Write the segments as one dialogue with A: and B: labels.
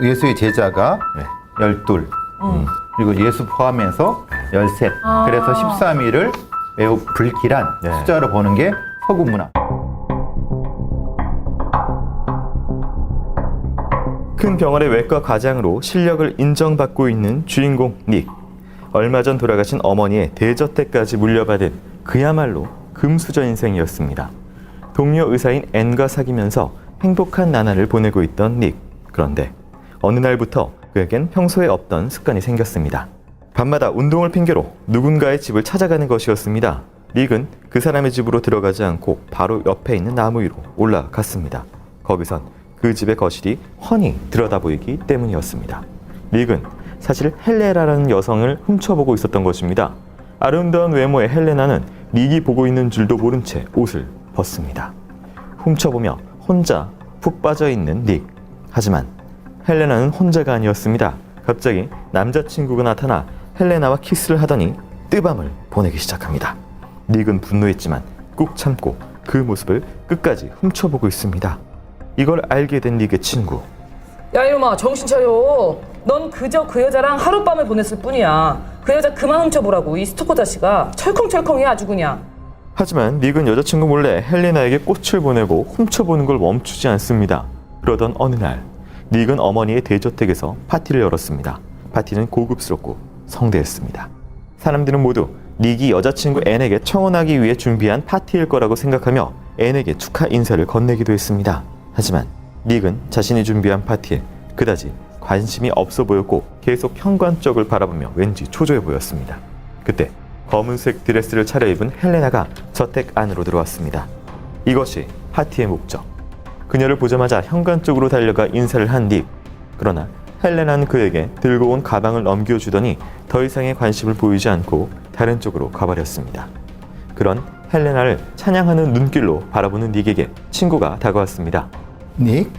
A: 예수의 제자가 12, 그리고 예수 포함해서 13. 그래서 13일을 매우 불길한 숫자로 보는 게 서구 문화.
B: 큰 병원의 외과 과장으로 실력을 인정받고 있는 주인공 닉. 얼마 전 돌아가신 어머니의 대저택까지 물려받은 그야말로 금수저 인생이었습니다. 동료 의사인 앤과 사귀면서 행복한 나날을 보내고 있던 닉. 그런데 어느 날부터 그에겐 평소에 없던 습관이 생겼습니다. 밤마다 운동을 핑계로 누군가의 집을 찾아가는 것이었습니다. 닉은 그 사람의 집으로 들어가지 않고 바로 옆에 있는 나무 위로 올라갔습니다. 거기선 그 집의 거실이 훤히 들여다보이기 때문이었습니다. 닉은 사실 헬레나라는 여성을 훔쳐보고 있었던 것입니다. 아름다운 외모의 헬레나는 닉이 보고 있는 줄도 모른 채 옷을 벗습니다. 훔쳐보며 혼자 푹 빠져있는 닉. 하지만 헬레나는 혼자가 아니었습니다. 갑자기 남자친구가 나타나 헬레나와 키스를 하더니 뜨밤을 보내기 시작합니다. 닉은 분노했지만 꾹 참고 그 모습을 끝까지 훔쳐보고 있습니다. 이걸 알게 된 닉의 친구.
C: 야 이놈아 정신 차려. 넌 그저 그 여자랑 하룻밤을 보냈을 뿐이야. 그 여자 그만 훔쳐보라고. 이 스토커 자식아 철컹철컹해 아주 그냥.
B: 하지만 닉은 여자친구 몰래 헬레나에게 꽃을 보내고 훔쳐보는 걸 멈추지 않습니다. 그러던 어느 날 닉은 어머니의 대저택에서 파티를 열었습니다. 파티는 고급스럽고 성대했습니다. 사람들은 모두 닉이 여자친구 앤에게 청혼하기 위해 준비한 파티일 거라고 생각하며 앤에게 축하 인사를 건네기도 했습니다. 하지만 닉은 자신이 준비한 파티에 그다지 관심이 없어 보였고 계속 현관 쪽을 바라보며 왠지 초조해 보였습니다. 그때 검은색 드레스를 차려입은 헬레나가 저택 안으로 들어왔습니다. 이것이 파티의 목적. 그녀를 보자마자 현관 쪽으로 달려가 인사를 한 닉. 그러나 헬레나는 그에게 들고 온 가방을 넘겨주더니 더 이상의 관심을 보이지 않고 다른 쪽으로 가버렸습니다. 그런 헬레나를 찬양하는 눈길로 바라보는 닉에게 친구가 다가왔습니다.
A: 닉?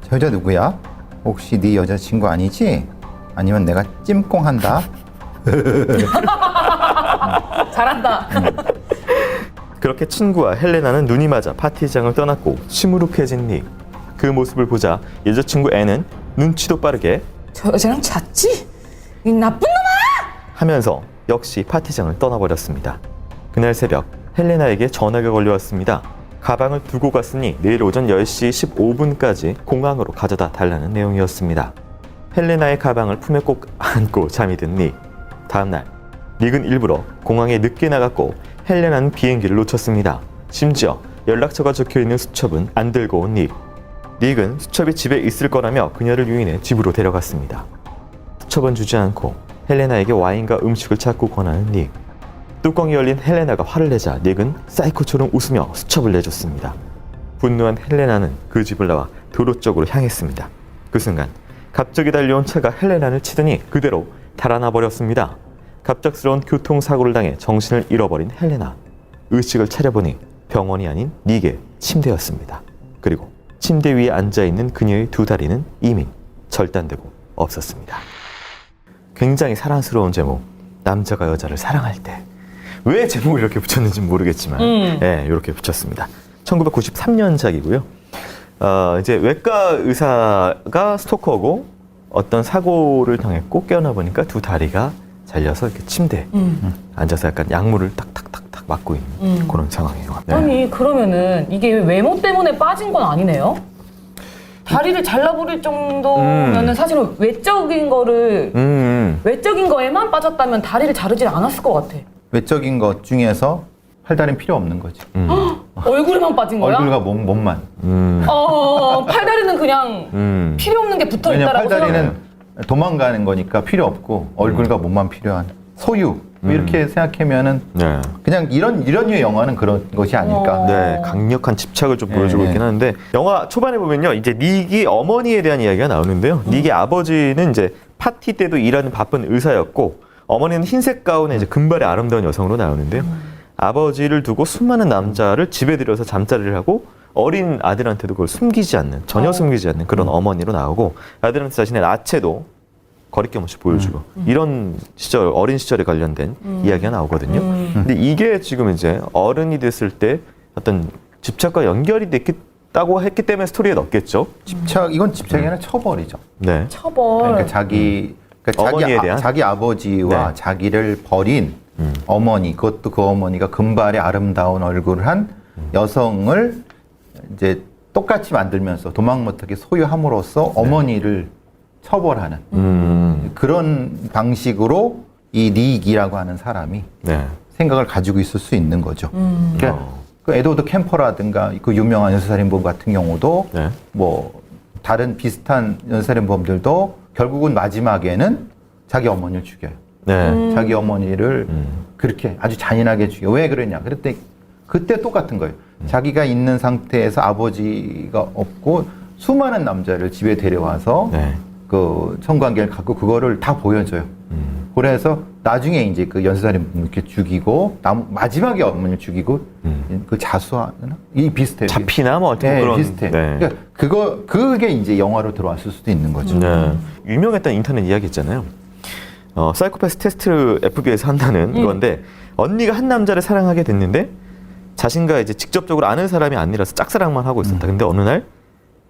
A: 저 여자 누구야? 혹시 네 여자친구 아니지? 아니면 내가 찜꽁한다?
C: 잘한다.
B: 그렇게 친구와 헬레나는 눈이 맞아 파티장을 떠났고 시무룩해진 닉. 그 모습을 보자 여자친구 앤은 눈치도 빠르게
C: 저 여자랑 잤지? 이 나쁜 놈아!
B: 하면서 역시 파티장을 떠나버렸습니다. 그날 새벽 헬레나에게 전화가 걸려왔습니다. 가방을 두고 갔으니 내일 오전 10시 15분까지 공항으로 가져다 달라는 내용이었습니다. 헬레나의 가방을 품에 꼭 안고 잠이 든 닉. 다음날 닉은 일부러 공항에 늦게 나갔고 헬레나는 비행기를 놓쳤습니다. 심지어 연락처가 적혀있는 수첩은 안 들고 온 닉. 닉은 수첩이 집에 있을 거라며 그녀를 유인해 집으로 데려갔습니다. 수첩은 주지 않고 헬레나에게 와인과 음식을 자꾸 권하는 닉. 뚜껑이 열린 헬레나가 화를 내자 닉은 사이코처럼 웃으며 수첩을 내줬습니다. 분노한 헬레나는 그 집을 나와 도로 쪽으로 향했습니다. 그 순간 갑자기 달려온 차가 헬레나를 치더니 그대로 달아나 버렸습니다. 갑작스러운 교통사고를 당해 정신을 잃어버린 헬레나. 의식을 차려보니 병원이 아닌 닉의 침대였습니다. 그리고 침대 위에 앉아있는 그녀의 두 다리는 이미 절단되고 없었습니다. 굉장히 사랑스러운 제목. 남자가 여자를 사랑할 때. 왜 제목을 이렇게 붙였는지 모르겠지만 네, 이렇게 붙였습니다. 1993년작이고요. 이제 외과 의사가 스토커고 어떤 사고를 당했고 깨어나 보니까 두 다리가 잘려서 이렇게 침대에 앉아서 약간 약물을 탁탁탁탁 맞고 있는 그런 상황이에요. 네.
C: 아니 그러면은 이게 외모 때문에 빠진 건 아니네요? 다리를 잘라버릴 정도면은 사실은 외적인 거에만 빠졌다면 다리를 자르질 않았을 것 같아.
A: 외적인 것 중에서 팔다리는 필요 없는 거지.
C: 얼굴에만 빠진 거야?
A: 얼굴과 몸만.
C: 팔다리는 그냥 필요 없는 게 붙어
A: 왜냐면
C: 있다라고
A: 팔다리는
C: 생각해요.
A: 도망가는 거니까 필요 없고 얼굴과 몸만 필요한 소유. 뭐 이렇게 생각하면은
B: 네.
A: 그냥 이런 류의 영화는 그런 것이 아닐까.
B: 네, 강력한 집착을 좀 보여주고
A: 네.
B: 있긴 하는데 영화 초반에 보면요, 이제 닉이 어머니에 대한 이야기가 나오는데요. 닉의 아버지는 이제 파티 때도 일하는 바쁜 의사였고 어머니는 흰색 가운에 이제 금발의 아름다운 여성으로 나오는데요. 아버지를 두고 수많은 남자를 집에 들여서 잠자리를 하고 어린 아들한테도 그걸 숨기지 않는, 전혀 숨기지 않는 그런 어머니로 나오고 아들한테 자신의 나체도 거리낌 없이 보여주고 이런 시절, 어린 시절에 관련된 이야기가 나오거든요. 근데 이게 지금 이제 어른이 됐을 때 어떤 집착과 연결이 됐기 따고 했기 때문에 스토리에 넣었겠죠.
A: 이건 집착이 아니라 처벌이죠.
B: 네.
C: 처벌.
A: 그러니까
B: 어머니에 대한?
A: 자기 아버지와
B: 네.
A: 자기를 버린 어머니, 그것도 그 어머니가 금발의 아름다운 얼굴을 한 여성을 이제 똑같이 만들면서 도망 못하게 소유함으로써 어머니를 처벌하는 그런 방식으로 이 닉이라고 하는 사람이
B: 네.
A: 생각을 가지고 있을 수 있는 거죠. 그러니까 그 에드워드 캠퍼라든가 그 유명한 연쇄살인범 같은 경우도
B: 네.
A: 뭐 다른 비슷한 연쇄살인범들도 결국은 마지막에는 자기 어머니를 죽여요.
B: 네.
A: 자기 어머니를 그렇게 아주 잔인하게 죽여. 왜 그러냐? 그랬더니 그때 똑같은 거예요. 자기가 있는 상태에서 아버지가 없고 수많은 남자를 집에 데려와서
B: 네.
A: 그 성관계를 갖고 그거를 다 보여줘요. 그래서 나중에 이제 그 연쇄살인범 이렇게 죽이고 마지막에 어머니를 죽이고 그 자수하나? 이 비슷해요.
B: 잡히나 뭐 어떤
A: 네,
B: 그런
A: 비슷해.
B: 네.
A: 그러니까 그게 이제 영화로 들어왔을 수도 있는 거죠.
B: 네. 유명했던 인터넷 이야기 있잖아요. 사이코패스 테스트를 FBI에서 한다는 건데 언니가 한 남자를 사랑하게 됐는데 자신과 이제 직접적으로 아는 사람이 아니라서 짝사랑만 하고 있었다. 근데 어느 날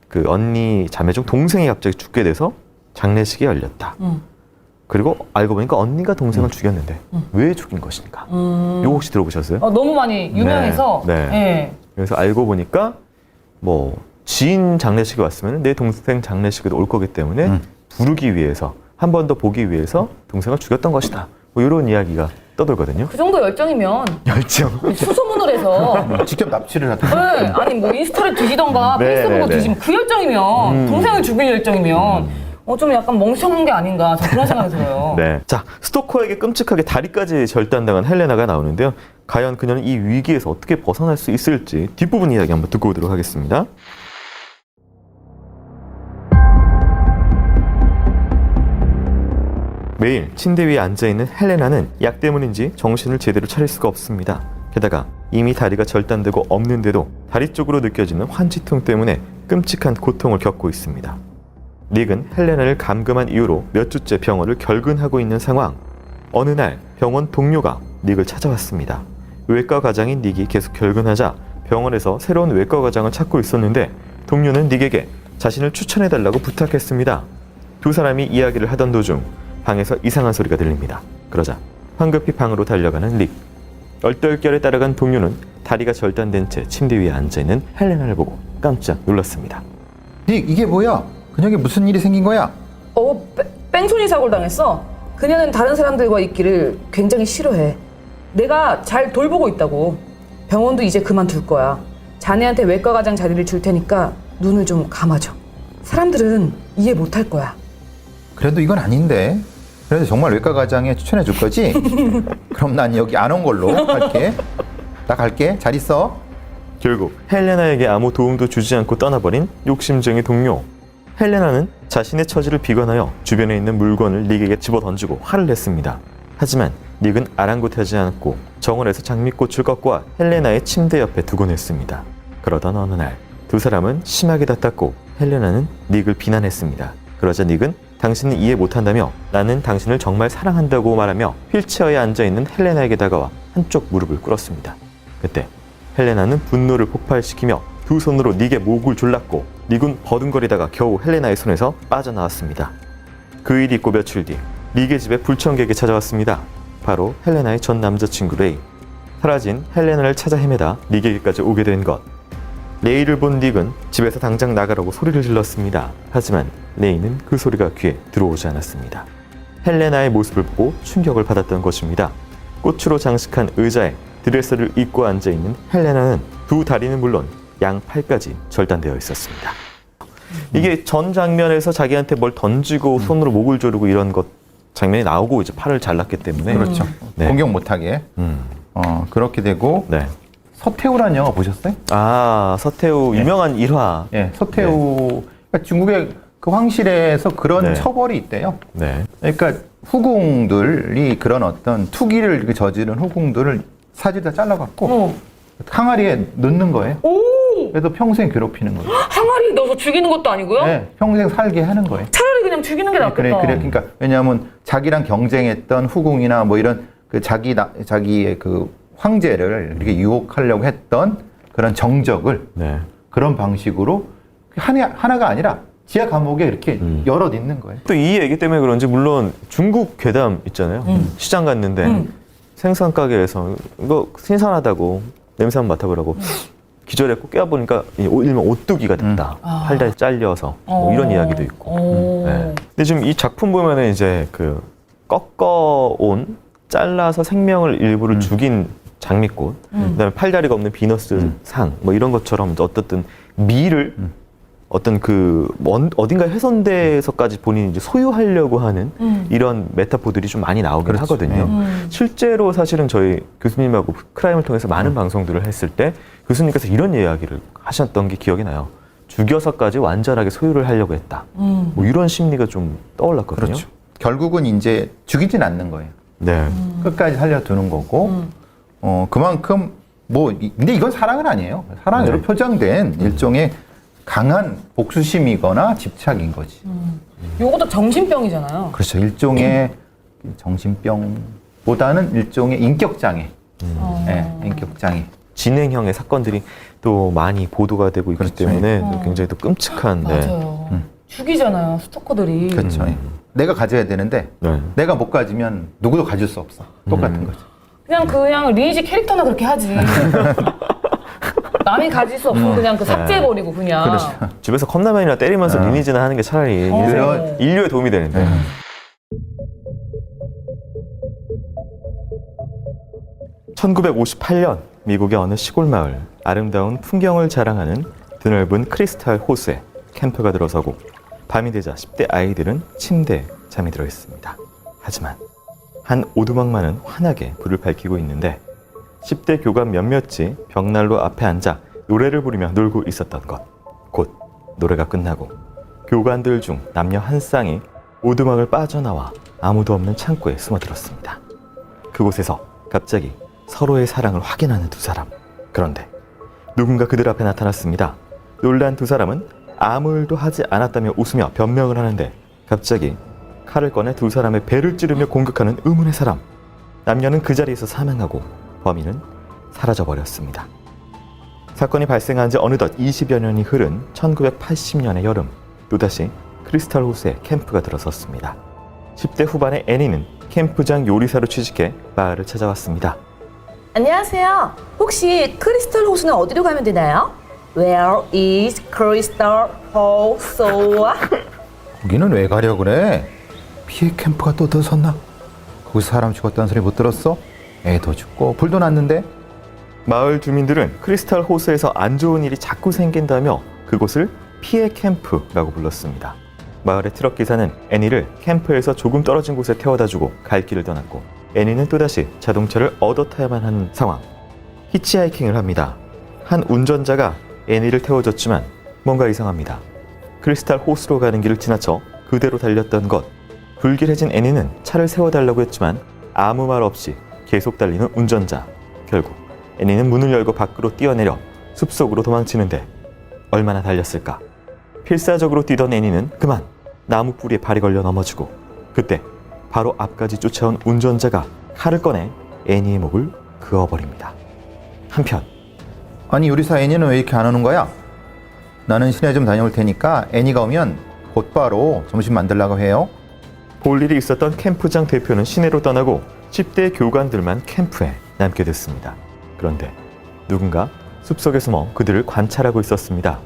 B: 그 언니 자매 중 동생이 갑자기 죽게 돼서 장례식이 열렸다. 그리고 알고 보니까 언니가 동생을 죽였는데 왜 죽인 것인가? 이거 혹시 들어보셨어요?
C: 너무 많이 유명해서.
B: 네. 네. 그래서 알고 보니까 뭐 지인 장례식에 왔으면 내 동생 장례식에도 올 거기 때문에 부르기 위해서 한 번 더 보기 위해서 동생을 죽였던 것이다. 뭐 이런 이야기가 떠돌거든요.
C: 그 정도 열정이면
B: 열정.
C: 수소문을 해서
A: 직접 납치를 하든가.
C: 네, 아니 뭐 인스타를 뒤지던가
B: 네,
C: 페이스북을
B: 네, 네.
C: 뒤지면 그 열정이면 동생을 죽일 열정이면 좀 약간 멍청한 게 아닌가 저 그런 생각이 들어요.
B: 네. 자, 스토커에게 끔찍하게 다리까지 절단당한 헬레나가 나오는데요. 과연 그녀는 이 위기에서 어떻게 벗어날 수 있을지 뒷부분 이야기 한번 듣고 오도록 하겠습니다. 매일 침대 위에 앉아있는 헬레나는 약 때문인지 정신을 제대로 차릴 수가 없습니다. 게다가 이미 다리가 절단되고 없는데도 다리 쪽으로 느껴지는 환치통 때문에 끔찍한 고통을 겪고 있습니다. 닉은 헬레나를 감금한 이후로 몇 주째 병원을 결근하고 있는 상황. 어느 날 병원 동료가 닉을 찾아왔습니다. 외과 과장인 닉이 계속 결근하자 병원에서 새로운 외과 과장을 찾고 있었는데 동료는 닉에게 자신을 추천해달라고 부탁했습니다. 두 사람이 이야기를 하던 도중 방에서 이상한 소리가 들립니다. 그러자 황급히 방으로 달려가는 닉. 얼떨결에 따라간 동료는 다리가 절단된 채 침대 위에 앉아있는 헬레나를 보고 깜짝 놀랐습니다.
A: 닉, 이게 뭐야? 그녀에게 무슨 일이 생긴 거야?
C: 뺑소니 사고를 당했어. 그녀는 다른 사람들과 있기를 굉장히 싫어해. 내가 잘 돌보고 있다고. 병원도 이제 그만둘 거야. 자네한테 외과 과장 자리를 줄 테니까 눈을 좀 감아줘. 사람들은 이해 못할 거야.
A: 그래도 이건 아닌데. 그래도 정말 외과 과장에 추천해 줄 거지? 그럼 난 여기 안 온 걸로 할게. 나 갈게. 잘 있어.
B: 결국 헬레나에게 아무 도움도 주지 않고 떠나버린 욕심쟁이 동료. 헬레나는 자신의 처지를 비관하여 주변에 있는 물건을 닉에게 집어던지고 화를 냈습니다. 하지만 닉은 아랑곳하지 않았고 정원에서 장미꽃을 꺾고 헬레나의 침대 옆에 두곤 했습니다. 그러던 어느 날 두 사람은 심하게 다퉜고 헬레나는 닉을 비난했습니다. 그러자 닉은 당신은 이해 못한다며 나는 당신을 정말 사랑한다고 말하며 휠체어에 앉아있는 헬레나에게 다가와 한쪽 무릎을 꿇었습니다. 그때 헬레나는 분노를 폭발시키며 두 손으로 닉의 목을 졸랐고 닉은 버둥거리다가 겨우 헬레나의 손에서 빠져나왔습니다. 그 일이 있고 며칠 뒤 닉의 집에 불청객이 찾아왔습니다. 바로 헬레나의 전 남자친구 레이. 사라진 헬레나를 찾아 헤매다 닉에게까지 오게 된 것. 레이를 본 닉은 집에서 당장 나가라고 소리를 질렀습니다. 하지만 레이는 그 소리가 귀에 들어오지 않았습니다. 헬레나의 모습을 보고 충격을 받았던 것입니다. 꽃으로 장식한 의자에 드레스를 입고 앉아있는 헬레나는 두 다리는 물론 양팔까지 절단되어 있었습니다. 이게 전 장면에서 자기한테 뭘 던지고 손으로 목을 조르고 이런 것 장면이 나오고 이제 팔을 잘랐기 때문에
A: 그렇죠.
B: 네.
A: 공격 못하게. 그렇게 되고
B: 네.
A: 서태후라는 영화 보셨어요?
B: 아, 서태후 유명한 일화.
A: 예, 서태후. 그러니까 중국의 그 황실에서 그런
B: 네.
A: 처벌이 있대요.
B: 네.
A: 그러니까 후궁들이 그런 어떤 투기를 저지른 후궁들을 사지다 잘라갖고 항아리에 넣는 거예요. 그래서 평생 괴롭히는 거예요.
C: 항아리 넣어서 죽이는 것도 아니고요?
A: 네, 평생 살게 하는 거예요.
C: 차라리 그냥 죽이는 게 낫겠다.
A: 그러니까 왜냐하면 자기랑 경쟁했던 후궁이나 뭐 이런 그 자기의 그 황제를 이렇게 유혹하려고 했던 그런 정적을
B: 네.
A: 그런 방식으로 하나가 아니라 지하 감옥에 이렇게 여럿 있는 거예요.
B: 또 이 얘기 때문에 그런지 물론 중국 괴담 있잖아요. 시장 갔는데 생선 가게에서 이거 신선하다고 냄새 한번 맡아보라고 기절했고 깨어보니까 일명 오뚜기가 됐다. 팔다리 잘려서 뭐 이런 이야기도 있고. 네. 근데 지금 이 작품 보면은 이제 그 꺾어온 잘라서 생명을 일부를 죽인 장미꽃, 그다음에 팔다리가 없는 비너스 상, 뭐 이런 것처럼 어떻든 미를 어떤 어딘가 훼손돼서까지 본인이 이제 소유하려고 하는 이런 메타포들이 좀 많이 나오긴
A: 그렇죠.
B: 하거든요. 실제로 사실은 저희 교수님하고 크라임을 통해서 많은 방송들을 했을 때 교수님께서 이런 이야기를 하셨던 게 기억이 나요. 죽여서까지 완전하게 소유를 하려고 했다. 뭐 이런 심리가 좀 떠올랐거든요.
A: 그렇죠. 결국은 이제 죽이진 않는 거예요.
B: 네.
A: 끝까지 살려두는 거고, 그만큼 근데 이건 사랑은 아니에요. 사랑으로
B: 네.
A: 표장된 일종의 강한 복수심이거나 집착인 거지.
C: 요것도 정신병이잖아요.
A: 그렇죠. 일종의 정신병보다는 일종의 인격장애. 네, 인격장애.
B: 진행형의 사건들이 또 많이 보도가 되고 있기
A: 그렇죠.
B: 때문에 굉장히 또 끔찍한. 네.
C: 맞아요. 죽이잖아요, 스토커들이.
A: 그렇죠. 내가 가져야 되는데
B: 네.
A: 내가 못 가지면 누구도 가질 수 없어. 똑같은 거죠.
C: 그냥 리니지 캐릭터나 그렇게 하지. 남이 가질 수 없으면 그냥 삭제해버리고 그냥.
A: 그렇죠.
B: 집에서 컵라면이나 때리면서 리니지나 하는 게 차라리 인류에 도움이 되는데. 1958년 미국의 어느 시골 마을, 아름다운 풍경을 자랑하는 드넓은 크리스탈 호수에 캠프가 들어서고 밤이 되자 10대 아이들은 침대에 잠이 들어 있습니다. 하지만 한 오두막만은 환하게 불을 밝히고 있는데 10대 교관 몇몇이 벽난로 앞에 앉아 노래를 부르며 놀고 있었던 것. 곧 노래가 끝나고 교관들 중 남녀 한 쌍이 오두막을 빠져나와 아무도 없는 창고에 숨어들었습니다. 그곳에서 갑자기 서로의 사랑을 확인하는 두 사람. 그런데 누군가 그들 앞에 나타났습니다. 놀란 두 사람은 아무 일도 하지 않았다며 웃으며 변명을 하는데 갑자기 칼을 꺼내 두 사람의 배를 찌르며 공격하는 의문의 사람. 남녀는 그 자리에서 사망하고 범인은 사라져버렸습니다. 사건이 발생한 지 어느덧 20여 년이 흐른 1980년의 여름, 또다시 크리스탈 호수에 캠프가 들어섰습니다. 10대 후반의 애니는 캠프장 요리사로 취직해 마을을 찾아왔습니다.
D: 안녕하세요. 혹시 크리스탈 호수는 어디로 가면 되나요? Where is Crystal House?
A: 거기는 왜 가려 그래? 피해 캠프가 또 들어섰나? 거기서 사람 죽었다는 소리 못 들었어? 애도 죽고 불도 났는데?
B: 마을 주민들은 크리스탈 호수에서 안 좋은 일이 자꾸 생긴다며 그곳을 피해 캠프라고 불렀습니다. 마을의 트럭 기사는 애니를 캠프에서 조금 떨어진 곳에 태워다주고 갈 길을 떠났고 애니는 또다시 자동차를 얻어 타야만 하는 상황. 히치하이킹을 합니다. 한 운전자가 애니를 태워줬지만 뭔가 이상합니다. 크리스탈 호수로 가는 길을 지나쳐 그대로 달렸던 것. 불길해진 애니는 차를 세워달라고 했지만 아무 말 없이 계속 달리는 운전자. 결국 애니는 문을 열고 밖으로 뛰어내려 숲속으로 도망치는데 얼마나 달렸을까? 필사적으로 뛰던 애니는 그만 나무 뿌리에 발이 걸려 넘어지고 그때 바로 앞까지 쫓아온 운전자가 칼을 꺼내 애니의 목을 그어버립니다. 한편
A: 아니 요리사 애니는 왜 이렇게 안 오는 거야? 나는 시내 좀 다녀올 테니까 애니가 오면 곧바로 점심 만들라고 해요.
B: 볼 일이 있었던 캠프장 대표는 시내로 떠나고 10대 교관들만 캠프에 남게 됐습니다. 그런데 누군가 숲속에 숨어 그들을 관찰하고 있었습니다.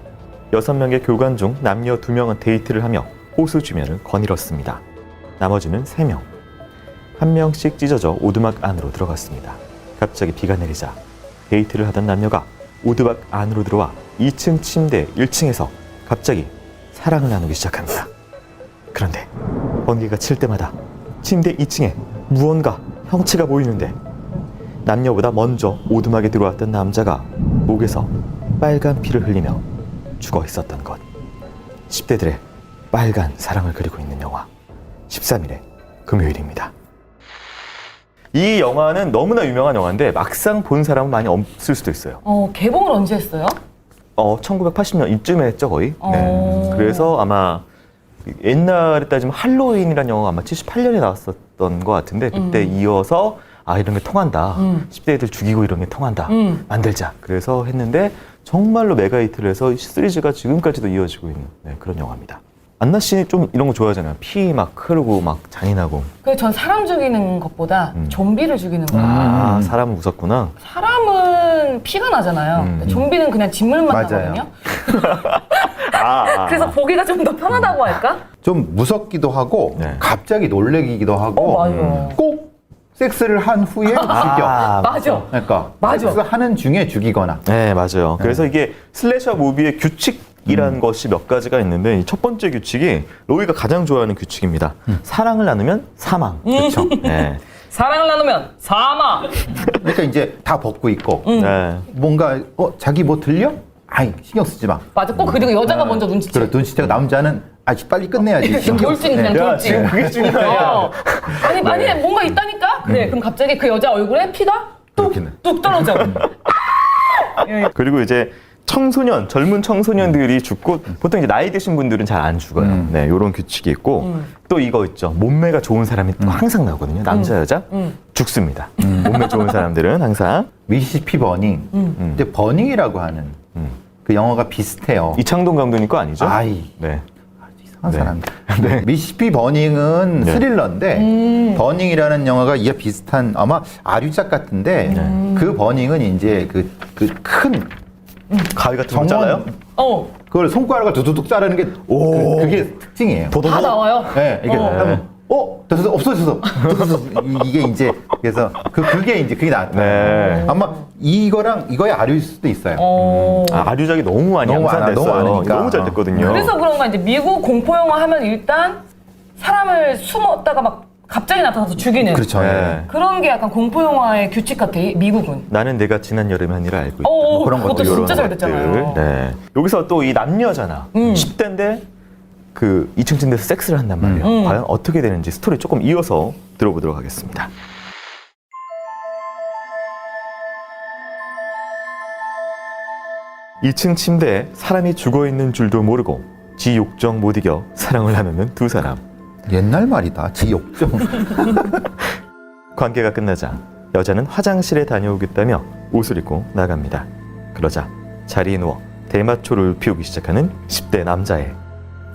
B: 6명의 교관 중 남녀 2명은 데이트를 하며 호수 주변을 거닐었습니다. 나머지는 3명. 한 명씩 찢어져 오두막 안으로 들어갔습니다. 갑자기 비가 내리자 데이트를 하던 남녀가 오두막 안으로 들어와 2층 침대 1층에서 갑자기 사랑을 나누기 시작합니다. 그런데 번개가 칠 때마다 침대 2층에 무언가 형체가 보이는데 남녀보다 먼저 오두막에 들어왔던 남자가 목에서 빨간 피를 흘리며 죽어 있었던 것. 10대들의 빨간 사랑을 그리고 있는 영화 13일의 금요일입니다. 이 영화는 너무나 유명한 영화인데 막상 본 사람은 많이 없을 수도 있어요.
C: 개봉을 언제 했어요?
B: 1980년 이쯤에 했죠 거의. 네. 그래서 아마 옛날에 따지면 할로윈이라는 영화가 아마 78년에 나왔었던 것 같은데 그때 이어서 이런 게 통한다. 10대들 죽이고 이런 게 통한다. 만들자. 그래서 했는데 정말로 메가 히트를 해서 시리즈가 지금까지도 이어지고 있는 그런 영화입니다. 안나 씨는 좀 이런 거 좋아하잖아요. 피 막 흐르고 막 잔인하고.
C: 그래서 전 사람 죽이는 것보다 좀비를 죽이는 거예요.
B: 사람은 무섭구나.
C: 사람은 피가 나잖아요. 근데 좀비는 그냥 진물만
A: 맞아요.
C: 나거든요. 그래서 보기가 좀 더 편하다고 할까?
A: 좀 무섭기도 하고
B: 네.
A: 갑자기 놀래기도 하고
C: 맞아요.
A: 꼭 섹스를 한 후에 죽여.
C: 맞아.
A: 그러니까
C: 맞아.
A: 섹스 하는 중에 죽이거나.
B: 네, 맞아요. 그래서 이게 슬래셔 무비의 규칙이라는 것이 몇 가지가 있는데 이 첫 번째 규칙이 로이가 가장 좋아하는 규칙입니다. 사랑을 나누면 사망. 그렇죠. 네.
C: 사랑을 나누면 사망.
A: 그러니까 이제 다 벗고 있고
B: 네.
A: 뭔가 자기 뭐 들려? 아이 신경 쓰지 마.
C: 맞아. 꼭 그리고 여자가 먼저 눈치채.
A: 그래 눈치채고 남자는 아직 빨리 끝내야지. 신경
C: 돌진 그냥
B: 야,
C: 돌진.
B: 지금 그게 중요해요.
C: 아니 만약에 뭔가 있다니까. 그래 그럼 갑자기 그 여자 얼굴에 피가
A: 그렇겠네.
C: 뚝 떨어져.
B: 그리고 이제 젊은 청소년들이 죽고 보통 이제 나이 드신 분들은 잘 안 죽어요. 네, 이런 규칙이 있고 또 이거 있죠. 몸매가 좋은 사람이 또 항상 나오거든요. 남자 여자 죽습니다. 몸매 좋은 사람들은 항상
A: 미시피 버닝. 이제 버닝이라고 하는 그 영화가 비슷해요.
B: 이창동 감독님 거 아니죠?
A: 아이
B: 네.
A: 이상한
B: 네.
A: 사람. 미시피 버닝은
B: 네.
A: 스릴러인데 버닝이라는 영화가 이에 비슷한 아마 아류작 같은데 그 버닝은 이제 그 큰
B: 가위 같은 거 잘라요?
A: 그걸 손가락을 두두둑 자르는 게 그게 특징이에요.
C: 다 나와요.
A: 네, 이게 하면 됐어 없어졌어. 이게 이제 그래서 그게 이제 그게 나타나요.
B: 네.
A: 아마 이거의 아류일 수도 있어요.
B: 아류작이 너무 많이
A: 너무
B: 양산됐어요.
A: 너무 많으니까.
B: 너무 잘 됐거든요.
C: 그래서 그런가 이제 미국 공포 영화 하면 일단 사람을 숨었다가 막 갑자기 나타나서 죽이는.
A: 그렇죠.
B: 네.
C: 그런 게 약간 공포 영화의 규칙 같아. 미국은.
B: 나는 내가 지난 여름에 한 일을 알고 있다.
A: 그런
C: 그것도
A: 것들,
C: 진짜 잘
B: 것들.
C: 됐잖아요.
B: 네. 여기서 또 이 남녀잖아. 10대인데 그 2층 침대에서 섹스를 한단 말이에요. 과연 어떻게 되는지 스토리 조금 이어서 들어보도록 하겠습니다. 이 2층 침대에 사람이 죽어 있는 줄도 모르고 지 욕정 못 이겨 사랑을 나누는 두 사람.
A: 옛날 말이다. 지욕정.
B: 관계가 끝나자 여자는 화장실에 다녀오겠다며 옷을 입고 나갑니다. 그러자 자리에 누워 대마초를 피우기 시작하는 10대 남자애.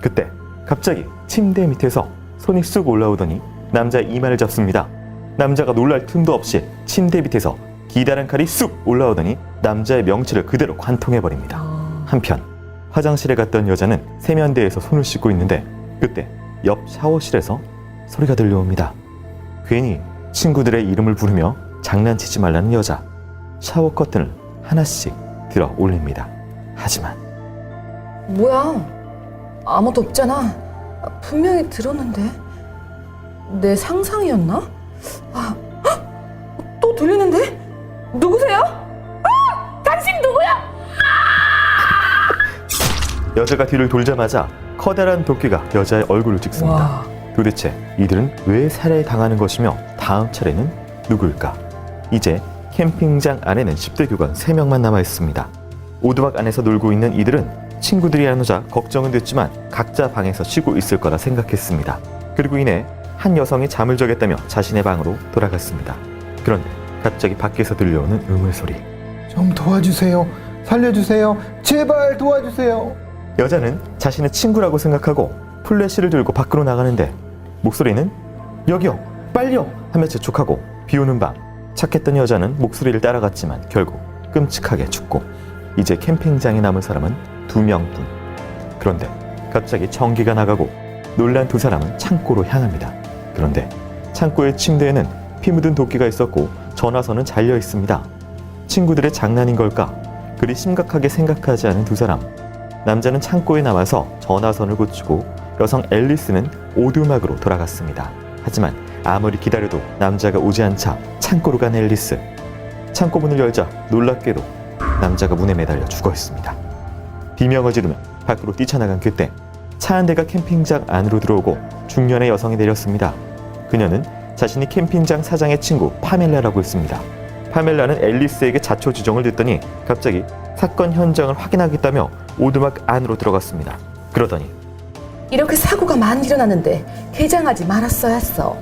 B: 그때 갑자기 침대 밑에서 손이 쑥 올라오더니 남자의 이마를 잡습니다. 남자가 놀랄 틈도 없이 침대 밑에서 기다란 칼이 쑥 올라오더니 남자의 명치를 그대로 관통해버립니다. 한편 화장실에 갔던 여자는 세면대에서 손을 씻고 있는데 그때 옆 샤워실에서 소리가 들려옵니다. 괜히 친구들의 이름을 부르며 장난치지 말라는 여자. 샤워 커튼을 하나씩 들어 올립니다. 하지만
D: 뭐야? 아무도 없잖아. 분명히 들었는데. 내 상상이었나?
C: 또 들리는데? 누구세요? 당신 누구야?
B: 여자가 뒤를 돌자마자 커다란 도끼가 여자의 얼굴을 찍습니다.
C: 와.
B: 도대체 이들은 왜 살해당하는 것이며 다음 차례는 누굴까? 이제 캠핑장 안에는 10대 교관 3명만 남아 있습니다. 오두막 안에서 놀고 있는 이들은 친구들이 안 오자 걱정은 됐지만 각자 방에서 쉬고 있을 거라 생각했습니다. 그리고 이내 한 여성이 잠을 자겠다며 자신의 방으로 돌아갔습니다. 그런데 갑자기 밖에서 들려오는 음울소리.
A: 좀 도와주세요. 살려주세요. 제발 도와주세요.
B: 여자는 자신의 친구라고 생각하고 플래시를 들고 밖으로 나가는데 목소리는 여기요 빨리요 하며 재촉하고 비오는 밤 착했던 여자는 목소리를 따라갔지만 결국 끔찍하게 죽고 이제 캠핑장에 남은 사람은 2명뿐. 그런데 갑자기 전기가 나가고 놀란 두 사람은 창고로 향합니다. 그런데 창고의 침대에는 피 묻은 도끼가 있었고 전화선은 잘려 있습니다. 친구들의 장난인 걸까? 그리 심각하게 생각하지 않은 두 사람. 남자는 창고에 남아서 전화선을 고치고 여성 앨리스는 오두막으로 돌아갔습니다. 하지만 아무리 기다려도 남자가 오지 않자 창고로 간 앨리스. 창고 문을 열자 놀랍게도 남자가 문에 매달려 죽어 있습니다. 비명을 지르며 밖으로 뛰쳐나간 그때 차 한 대가 캠핑장 안으로 들어오고 중년의 여성이 내렸습니다. 그녀는 자신이 캠핑장 사장의 친구 파멜라라고 했습니다. 파멜라는 앨리스에게 자초지종을 듣더니 갑자기 사건 현장을 확인하겠다며 오두막 안으로 들어갔습니다. 그러더니
D: 이렇게 사고가 많이 일어나는데 개장하지 말았어야 했어.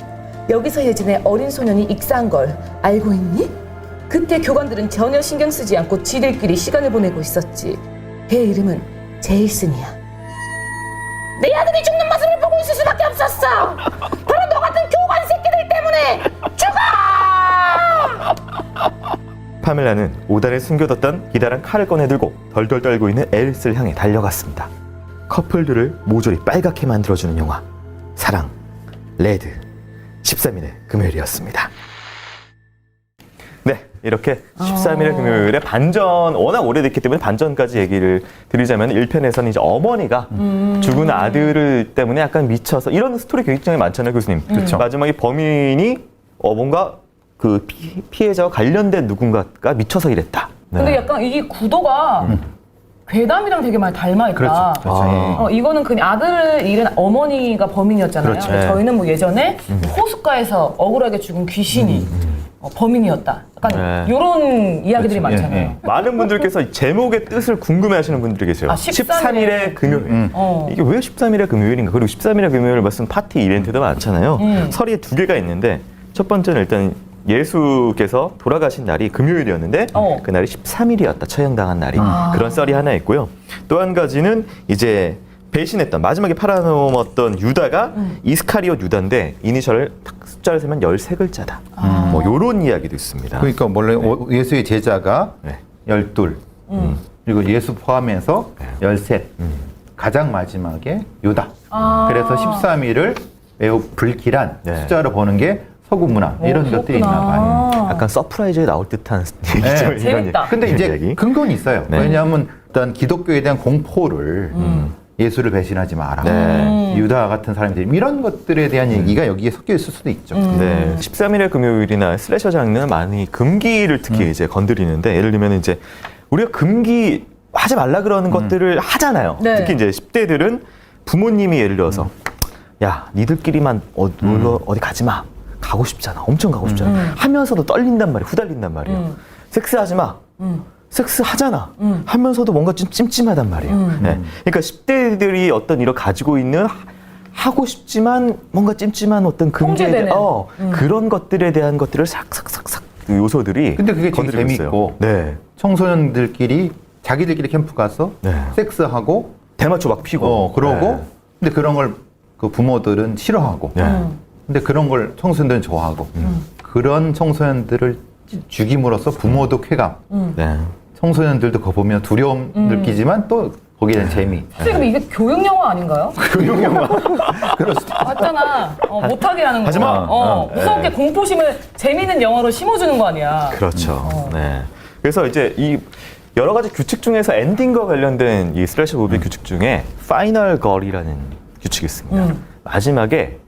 D: 여기서 예전에 어린 소년이 익사한 걸 알고 있니? 그때 교관들은 전혀 신경 쓰지 않고 지들끼리 시간을 보내고 있었지. 걔 이름은 제이슨이야. 내 아들이 죽는 모습을 보고 있을 수밖에 없었어. 바로 너 같은 교관 새끼들 때문에 죽어!
B: 파멜라는 오단에 숨겨뒀던 기다란 칼을 꺼내들고 덜덜 떨고 있는 앨리스를 향해 달려갔습니다. 커플들을 모조리 빨갛게 만들어주는 영화 사랑, 레드, 13일의 금요일이었습니다. 네, 이렇게 13일의 금요일에 반전, 워낙 오래됐기 때문에 반전까지 얘기를 드리자면 1편에서는 이제 어머니가 죽은 아들을 때문에 약간 미쳐서 이런 스토리 굉장히 많잖아요, 교수님.
A: 그렇죠.
B: 마지막에 범인이 뭔가 그 피해자와 관련된 누군가가 미쳐서 이랬다. 네.
C: 근데 약간 이게 구도가 괴담이랑 되게 많이 닮아 있다.
A: 그렇죠. 그렇죠.
C: 이거는 그냥 아들을 잃은 어머니가 범인이었잖아요.
A: 그렇죠.
C: 근데
B: 네.
C: 저희는 뭐 예전에 호숫가에서 억울하게 죽은 귀신이 범인이었다. 약간
B: 네.
C: 이런 이야기들이
A: 그렇죠.
C: 많잖아요.
A: 예, 예.
B: 많은 분들께서 제목의 뜻을 궁금해하시는 분들이 계세요. 13일의 금요일. 이게 왜 13일의 금요일인가? 그리고 13일의 금요일을 무슨 파티 이벤트도 많잖아요. 설이 두 개가 있는데 첫 번째는 일단 예수께서 돌아가신 날이 금요일이었는데 그날이 13일이었다. 처형당한 날이. 그런 썰이 하나 있고요. 또 한 가지는 이제 배신했던 마지막에 팔아넘었던 유다가 이스카리옷 유다인데 이니셜을 딱 숫자를 세면 13글자다. 뭐 요런 이야기도 있습니다.
A: 그러니까 원래 예수의 제자가
B: 네.
A: 12 그리고 예수 포함해서 13 가장 마지막에 유다. 그래서 13일을 매우 불길한
B: 네.
A: 숫자로 보는 게 서구 문화 이런 것들이 있나 봐요.
B: 약간 서프라이즈에 나올 듯한 얘기죠.
A: 네.
B: 이런
C: 재밌다.
B: 얘기.
A: 근데
B: 이런
A: 이제
B: 얘기.
A: 근거는 있어요.
B: 네.
A: 왜냐하면 일단 기독교에 대한 공포를 예수를 배신하지 마라.
B: 네.
A: 유다 같은 사람들이 이런 것들에 대한 얘기가 여기에 섞여 있을 수도 있죠.
B: 네, 13일의 금요일이나 슬래셔 장르는 많이 금기를 특히 이제 건드리는데 예를 들면 이제 우리가 금기 하지 말라 그러는 것들을 하잖아요.
C: 네.
B: 특히 이제 10대들은 부모님이 예를 들어서 야, 니들끼리만 놀러 어디 가지 마. 가고 싶잖아. 엄청 가고 싶잖아. 하면서도 떨린단 말이에요. 후달린단 말이에요. 섹스하지 마. 섹스 하잖아. 하면서도 뭔가 좀 찜찜하단 말이에요. 네. 그러니까 10대들이 어떤 이런 가지고 있는 하고 싶지만 뭔가 찜찜한 어떤 금기에
C: 통제되는.
B: 그런 것들에 대한 것들을 싹싹싹싹 요소들이
A: 근데 그게 되게
B: 건드리고
A: 재밌고
B: 있어요. 네.
A: 청소년들끼리 자기들끼리 캠프 가서
B: 네.
A: 섹스하고
B: 대마초 막 피고
A: 그러고
B: 네.
A: 근데 그런 걸 그 부모들은 싫어하고
B: 네.
A: 근데 그런 걸 청소년들은 좋아하고 그런 청소년들을 죽임으로써 부모도 쾌감
B: 네.
A: 청소년들도 그거 보면 두려움 느끼지만 또 거기에 대한 재미
C: 사실 근데 이게 교육 영화 아닌가요?
A: 교육 영화 그럴 수도 있어.
C: 맞잖아. 못하게 하는 거.
B: 하지 마.
C: 무섭게 공포심을 재미있는 영화로 심어주는 거 아니야.
B: 그렇죠. 네. 그래서 이제 이 여러 가지 규칙 중에서 엔딩과 관련된 이 슬래셔 무비 규칙 중에 파이널 걸이라는 규칙이 있습니다. 마지막에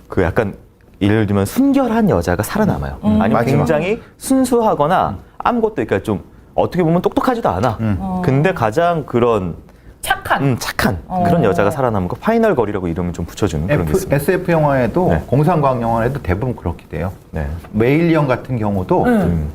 B: 그 약간 예를 들면 순결한 여자가 살아남아요. 아니면
A: 마지막.
B: 굉장히 순수하거나 아무것도 그러니까 좀 어떻게 보면 똑똑하지도 않아. 근데 가장 그런
C: 착한.
B: 착한 그런 여자가 살아남은 거 파이널 걸이라고 이름을 좀 붙여주는 그런 게 있습니다.
A: SF 영화에도
B: 네.
A: 공상과학 영화에도 대부분 그렇게 돼요.
B: 네.
A: 메일리언 같은 경우도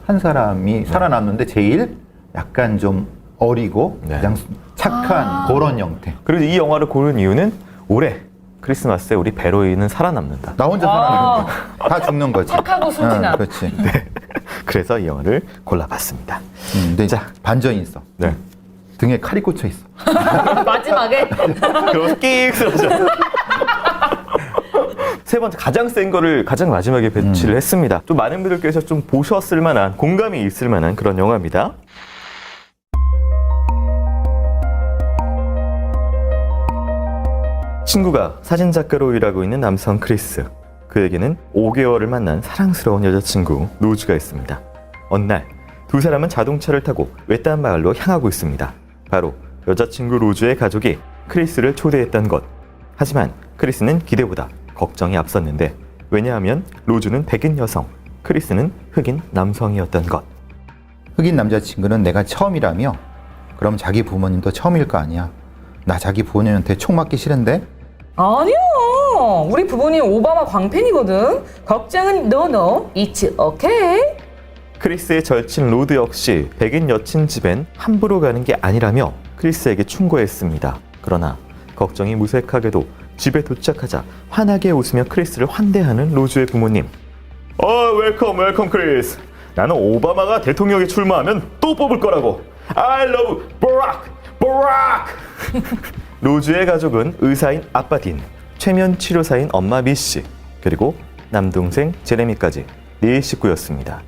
A: 한 사람이 살아남는데 제일 약간 좀 어리고
B: 네.
A: 가장 착한 그런 형태.
B: 그리고 이 영화를 고른 이유는 올해 크리스마스에 우리 베로이는 살아남는다.
A: 나 혼자 살아남는 거야. 다 죽는 거지.
C: 착하고 순진한.
A: 그렇지.
B: 그래서 이 영화를 골라봤습니다.
A: 근데
B: 자.
A: 반전이 있어.
B: 네.
A: 등에 칼이 꽂혀 있어.
C: 마지막에.
B: 그럼 끽 쓰러져. 세 번째 가장 센 거를 가장 마지막에 배치를 했습니다. 좀 많은 분들께서 좀 보셨을 만한 공감이 있을 만한 그런 영화입니다. 친구가 사진작가로 일하고 있는 남성 크리스. 그에게는 5개월을 만난 사랑스러운 여자친구 로즈가 있습니다. 어느 날 두 사람은 자동차를 타고 외딴 마을로 향하고 있습니다. 바로 여자친구 로즈의 가족이 크리스를 초대했던 것. 하지만 크리스는 기대보다 걱정이 앞섰는데 왜냐하면 로즈는 백인 여성, 크리스는 흑인 남성이었던 것.
A: 흑인 남자친구는 내가 처음이라며? 그럼 자기 부모님도 처음일 거 아니야. 나 자기 부모님한테 총 맞기 싫은데?
C: 아니야. 우리 부모님 오바마 광팬이거든. 걱정은 no. It's okay.
B: 크리스의 절친 로드 역시 백인 여친 집엔 함부로 가는 게 아니라며 크리스에게 충고했습니다. 그러나 걱정이 무색하게도 집에 도착하자 환하게 웃으며 크리스를 환대하는 로즈의 부모님. 웰컴 크리스. 나는 오바마가 대통령에 출마하면 또 뽑을 거라고. I love Barack, Barack. 로즈의 가족은 의사인 아빠 딘, 최면 치료사인 엄마 미씨, 그리고 남동생 제레미까지 4식구였습니다.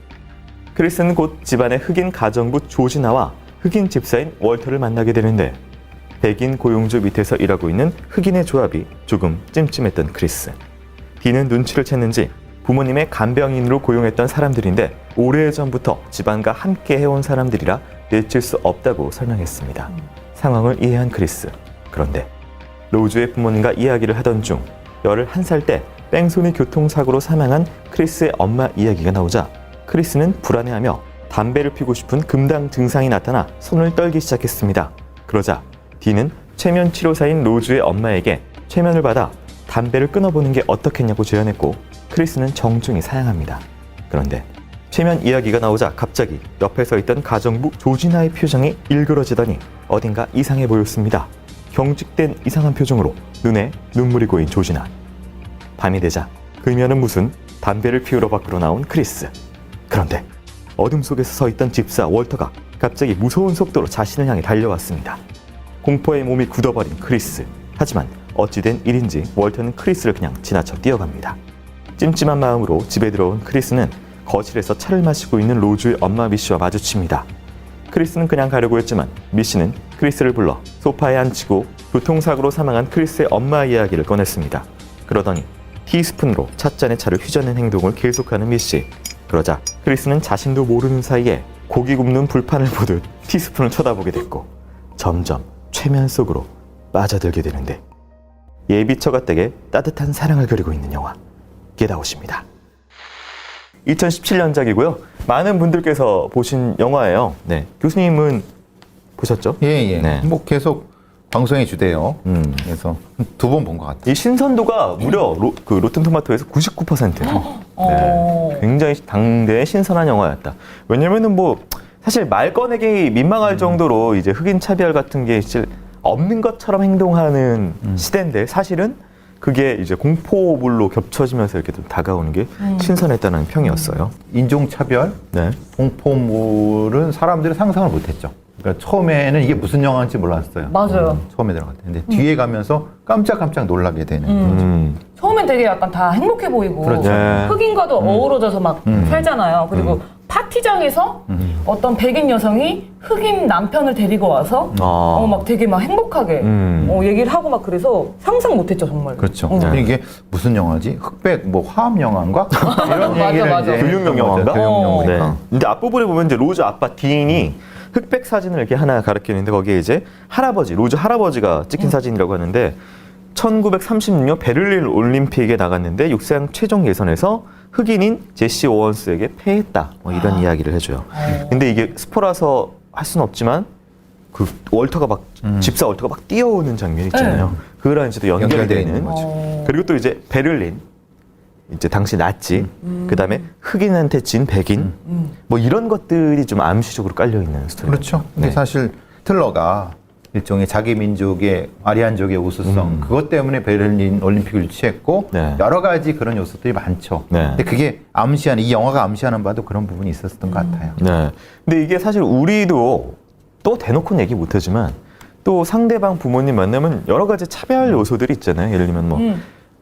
B: 크리스는 곧 집안의 흑인 가정부 조지나와 흑인 집사인 월터를 만나게 되는데 백인 고용주 밑에서 일하고 있는 흑인의 조합이 조금 찜찜했던 크리스. 딘은 눈치를 챘는지 부모님의 간병인으로 고용했던 사람들인데 오래전부터 집안과 함께 해온 사람들이라 내칠 수 없다고 설명했습니다. 상황을 이해한 크리스. 그런데 로즈의 부모님과 이야기를 하던 중 11살 때 뺑소니 교통사고로 사망한 크리스의 엄마 이야기가 나오자 크리스는 불안해하며 담배를 피우고 싶은 금당 증상이 나타나 손을 떨기 시작했습니다. 그러자 딘은 최면 치료사인 로즈의 엄마에게 최면을 받아 담배를 끊어보는 게 어떻겠냐고 제안했고 크리스는 정중히 사양합니다. 그런데 최면 이야기가 나오자 갑자기 옆에 서 있던 가정부 조지나의 표정이 일그러지더니 어딘가 이상해 보였습니다. 경직된 이상한 표정으로 눈에 눈물이 고인 조지나. 밤이 되자 그녀는 무슨 담배를 피우러 밖으로 나온 크리스. 그런데 어둠 속에서 서 있던 집사 월터가 갑자기 무서운 속도로 자신을 향해 달려왔습니다. 공포에 몸이 굳어버린 크리스. 하지만 어찌된 일인지 월터는 크리스를 그냥 지나쳐 뛰어갑니다. 찜찜한 마음으로 집에 들어온 크리스는 거실에서 차를 마시고 있는 로즈의 엄마 미씨와 마주칩니다. 크리스는 그냥 가려고 했지만 미씨는 크리스를 불러 소파에 앉히고 교통사고로 사망한 크리스의 엄마 이야기를 꺼냈습니다. 그러더니 티스푼으로 찻잔에 차를 휘저는 행동을 계속하는 미씨. 그러자 크리스는 자신도 모르는 사이에 고기 굽는 불판을 보듯 티스푼을 쳐다보게 됐고 점점 최면 속으로 빠져들게 되는데 예비처가 댁에 따뜻한 사랑을 그리고 있는 영화 겟아웃입니다. 2017년작이고요. 많은 분들께서 보신 영화예요. 네, 교수님은 보셨죠?
A: 예.
B: 네.
A: 뭐 계속 방송해 주대요. 그래서 2번 본 것 같아요.
B: 이 신선도가 무려 로튼토마토에서 99%예요. 네, 굉장히 당대의 신선한 영화였다. 왜냐면은 뭐 사실 말 꺼내기 민망할 정도로 이제 흑인 차별 같은 게 없는 것처럼 행동하는 시대인데 사실은 그게 이제 공포물로 겹쳐지면서 이렇게 좀 다가오는 게 신선했다는 평이었어요.
A: 인종차별,
B: 네.
A: 공포물은 사람들이 상상을 못했죠. 그러니까 처음에는 이게 무슨 영화인지 몰랐어요.
C: 맞아요.
A: 처음에 들어갈 때. 근데 뒤에 가면서 깜짝깜짝 놀라게 되는 거죠.
C: 처음엔 되게 약간 다 행복해 보이고
A: 그렇죠.
B: 네.
C: 흑인과도 어우러져서 막 살잖아요. 그리고 파티장에서 어떤 백인 여성이 흑인 남편을 데리고 와서 막 되게 막 행복하게 얘기를 하고 막 그래서 상상 못했죠 정말.
A: 그렇죠.
C: 네.
A: 이게 무슨 영화지? 흑백 뭐 화합 영화인가? 이런
C: 맞아,
A: 얘기를
C: 맞아.
A: 이제
B: 교육용 영화인가?
A: 교육용
B: 네.
A: 영화니까.
B: 근데 앞부분에 보면 이제 로즈 아빠 딘이 흑백 사진을 이렇게 하나 가리키는데 거기에 이제 로즈 할아버지가 찍힌 사진이라고 하는데 1936년 베를린 올림픽에 나갔는데 육상 최종 예선에서 흑인인 제시 오원스에게 패했다. 뭐 이런 이야기를 해줘요. 근데 이게 스포라서 할 수는 없지만 그 월터가 막 집사 월터가 막 뛰어오는 장면 있잖아요. 그거랑 이제 또
A: 연결되어
B: 연결되어
A: 있는
B: 있는
A: 거죠.
B: 그리고 또 이제 베를린 이제 당시 나치 그다음에 흑인한테 진 백인 뭐 이런 것들이 좀 암시적으로 깔려 있는 스토리.
A: 그렇죠. 근데
B: 네.
A: 사실 틀러가 일종의 자기 민족의 아리안족의 우수성 그것 때문에 베를린 올림픽을 취했고
B: 네.
A: 여러 가지 그런 요소들이 많죠.
B: 네.
A: 근데 그게 암시하는 이 영화가 암시하는 바도 그런 부분이 있었던 것 같아요.
B: 네. 근데 이게 사실 우리도 또 대놓고는 얘기 못하지만 또 상대방 부모님 만나면 여러 가지 차별 요소들이 있잖아요. 예를 들면 뭐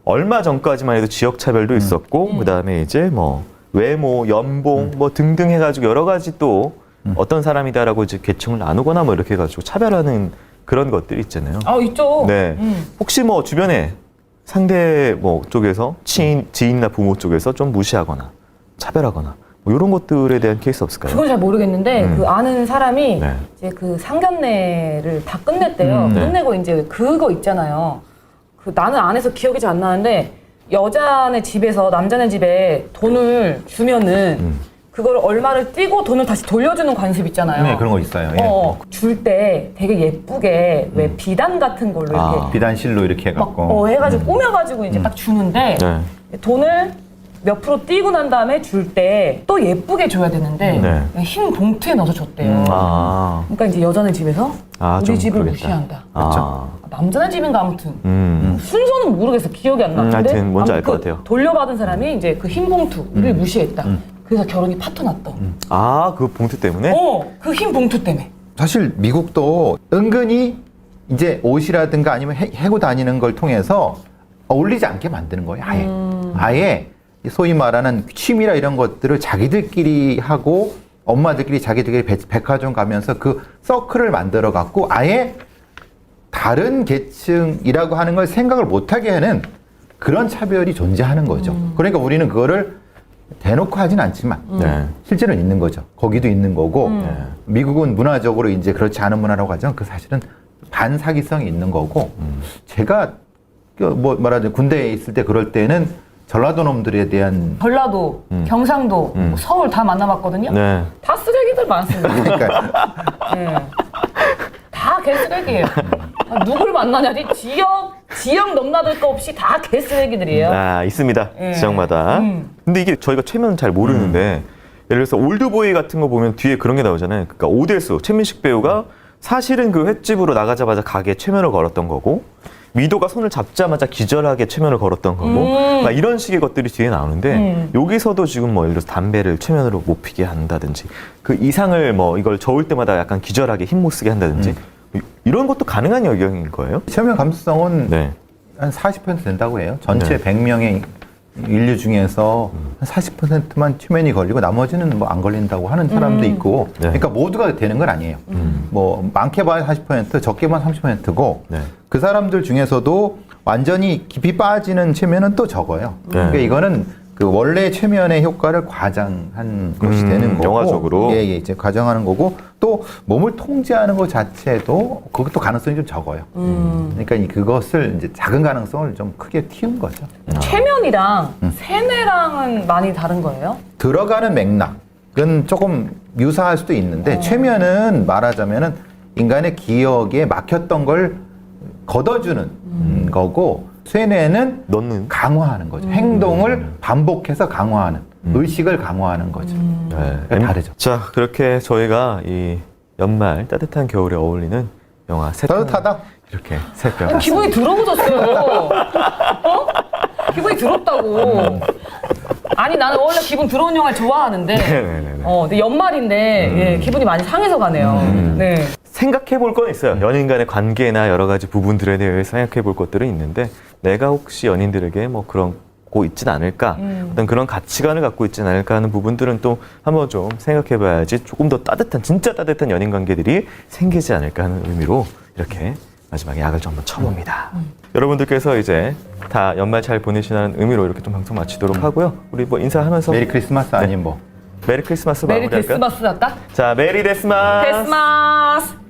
B: 얼마 전까지만 해도 지역 차별도 있었고 그다음에 이제 뭐 외모, 연봉 뭐 등등 해가지고 여러 가지 또 어떤 사람이다라고 이제 계층을 나누거나 뭐 이렇게 해가지고 차별하는 그런 것들이 있잖아요.
C: 아 있죠.
B: 네. 혹시 뭐 주변에 상대 뭐 쪽에서 지인이나 부모 쪽에서 좀 무시하거나 차별하거나 뭐 이런 것들에 대한 케이스 없을까요?
C: 그건 잘 모르겠는데 그 아는 사람이
B: 네.
C: 이제 그 상견례를 다 끝냈대요.
B: 네.
C: 끝내고 이제 그거 있잖아요. 그 나는 안 해서 기억이 잘 안 나는데 여자네 집에서 남자네 집에 돈을 주면은 그걸 얼마를 띄고 돈을 다시 돌려주는 관습 있잖아요.
A: 네, 그런 거 있어요. 예.
C: 줄 때 되게 예쁘게 왜 비단 같은 걸로 이렇게
A: 비단실로 이렇게
C: 막
A: 해갖고
C: 해가지고 꾸며가지고 이제 딱 주는데
B: 네.
C: 돈을 몇 프로 띄고 난 다음에 줄 때 또 예쁘게 줘야 되는데
B: 네.
C: 흰 봉투에 넣어서 줬대요.
B: 아.
C: 그러니까 이제 여자네 집에서
B: 좀
C: 우리 집을
B: 그러겠다.
C: 무시한다.
B: 아.
C: 남자네 집인가 아무튼
B: 음.
C: 순서는 모르겠어. 기억이 안 나는데
B: 하여튼 뭔지 알 것
C: 아무튼
B: 같아요.
C: 돌려받은 사람이 이제 그 흰 봉투를 무시했다. 그래서 결혼이 파토 났던.
B: 아, 그 봉투 때문에?
C: 그 흰 봉투 때문에.
A: 사실 미국도 은근히 이제 옷이라든가 아니면 해고 다니는 걸 통해서 어울리지 않게 만드는 거예요. 아예. 아예 소위 말하는 취미라 이런 것들을 자기들끼리 하고 엄마들끼리 자기들끼리 백화점 가면서 그 서클을 만들어 갖고 아예 다른 계층이라고 하는 걸 생각을 못하게 하는 그런 차별이 존재하는 거죠. 그러니까 우리는 그거를 대놓고 하진 않지만
B: 네.
A: 실제로는 있는 거죠. 거기도 있는 거고 미국은 문화적으로 이제 그렇지 않은 문화라고 하지만 그 사실은 반사기성이 있는 거고 제가 뭐 말하자면 군대에 있을 때 그럴 때는 전라도 놈들에 대한
C: 전라도, 경상도, 뭐 서울 다 만나봤거든요.
B: 네.
C: 다 쓰레기들 많습니다.
A: 그러니까
C: 네. 다 개쓰레기예요. 누굴 만나냐니 지역 넘나들 거 없이 다 개쓰레기들이에요.
B: 아, 있습니다.
C: 예.
B: 지역마다. 근데 이게 저희가 최면 잘 모르는데 예를 들어서 올드보이 같은 거 보면 뒤에 그런 게 나오잖아요. 그러니까 오대수, 최민식 배우가 사실은 그 횟집으로 나가자마자 가게에 최면을 걸었던 거고 미도가 손을 잡자마자 기절하게 최면을 걸었던 거고 막 이런 식의 것들이 뒤에 나오는데 여기서도 지금 뭐 예를 들어서 담배를 최면으로 못 피게 한다든지 그 이상을 뭐 이걸 저을 때마다 약간 기절하게 힘 못 쓰게 한다든지 이런 것도 가능한 영역인 거예요?
A: 체면 감수성은
B: 네.
A: 한 40% 된다고 해요. 전체
B: 네.
A: 100명의 인류 중에서 한 40%만 최면이 걸리고 나머지는 뭐 안 걸린다고 하는 사람도 있고
B: 네.
A: 그러니까 모두가 되는 건 아니에요. 뭐 많게 봐야 40%, 적게 봐야 30%고
B: 네.
A: 그 사람들 중에서도 완전히 깊이 빠지는 최면은 또 적어요. 그러니까 이거는 그 원래 최면의 효과를 과장한 것이 되는 거고
B: 영화적으로?
A: 예, 이제 과장하는 거고 또 몸을 통제하는 것 자체도 그것도 가능성이 좀 적어요. 그러니까 그것을 이제 작은 가능성을 좀 크게 틔운 거죠.
C: 최면이랑 세뇌랑은 많이 다른 거예요?
A: 들어가는 맥락은 조금 유사할 수도 있는데 최면은 말하자면은 인간의 기억에 막혔던 걸 걷어주는 거고 세뇌는
B: 넣는?
A: 강화하는 거죠. 행동을 반복해서 강화하는 의식을 강화하는 거죠.
B: 네.
A: 다르죠.
B: 자, 그렇게 저희가 이 연말 따뜻한 겨울에 어울리는 영화 세 편
A: 따뜻하다.
B: 이렇게 살펴봤습니다.
C: 기분이 더러워졌어요. 기분이 더럽다고. 아니 나는 원래 기분 더러운 영화를 좋아하는데
B: 네네네.
C: 근데 연말인데 예, 기분이 많이 상해서 가네요. 네.
B: 생각해 볼 건 있어요. 연인 간의 관계나 여러 가지 부분들에 대해 생각해 볼 것들은 있는데 내가 혹시 연인들에게 뭐 그런 고 있진 않을까 어떤 그런 가치관을 갖고 있진 않을까 하는 부분들은 또 한번 좀 생각해 봐야지 조금 더 따뜻한 진짜 따뜻한 연인 관계들이 생기지 않을까 하는 의미로 이렇게 마지막에 약을 좀 한번 쳐봅니다. 여러분들께서 이제 다 연말 잘 보내시라는 의미로 이렇게 좀 방송 마치도록 하고요. 우리 뭐 인사하면서
A: 메리 크리스마스 아니면 뭐.
B: 메리 크리스마스
C: 메리
B: 마무리할까요?
C: 크리스마스 할까?
B: 자, 메리 데스마스.
C: 크리스마스.